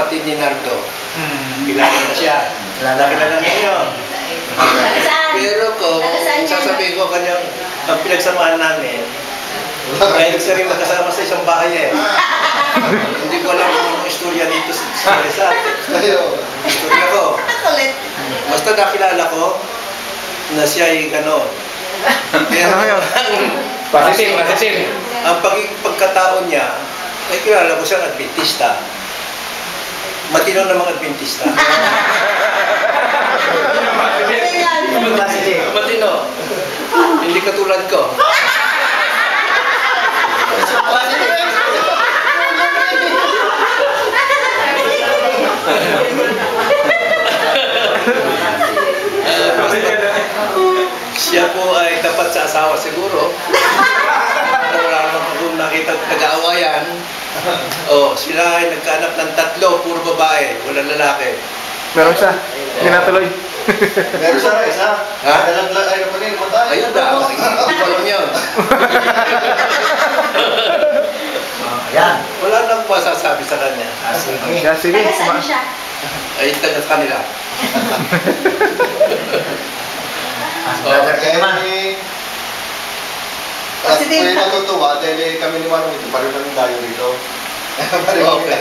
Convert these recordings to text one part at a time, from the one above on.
kapatid ni Nardo. Kilala na siya. Kilala niyo. Pero kung sasabihin ko kanyang ang pinagsamahan namin, dahil sa rin magkasama sa isang bahay eh. Hindi ko alam kung anong istorya dito sa Rizal. Istorya ko. Basta nakilala ko na siya ay gano'n. Pasisim. Ang pagkataon niya, ay kilala ko siyang Adventista. Matino namang Adventista. Matino. Hindi katulad ko. Siya po ay tapat sa asawa siguro. Wala naman kung nakita nag-aawayan. Sila ay nagkaanap ng 3, puro babae, walang lalaki. Meron siya. Hindi natuloy. Meron siya, isa. Ha? Ay, napanin mo tayo. Ayun na, walang yun. Yan. Wala nang masasabi sa kanya. Sige. Ay, tagat kanila. Brother kayo man. At may natutuwa dahil kami ni Manong ito, pareho namin tayo rito. Pareho kami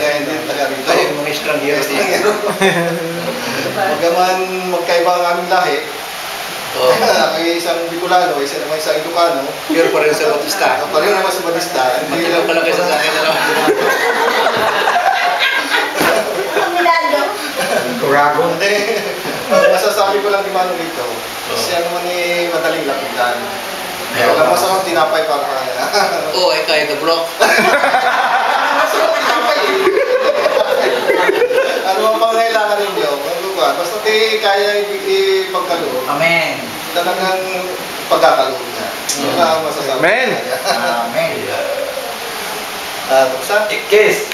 taga rito. Ay, mga estranghero dito. Magaman magkaiba ang aming lahi. Ako isang Bicolano, isa naman isang Ilocano. Pero pareho sa Bautista. Pareho naman sa Bautista. Magkailang pala kayo sa akin na lang. Kurago. Masasabi ko lang di Manong dito. Siya naman ni madaling lapitan. Wala masamang tinapay para kaya. Oo, ay kaya ka-block. Masamang tinapay eh. Ano ang pangailangan ninyo? Basta kaya ipagkaloob. Amen. Talagang pagkakaloob niya. Wala ang masasabi. Amen. Amen. Tuksa? Kiss.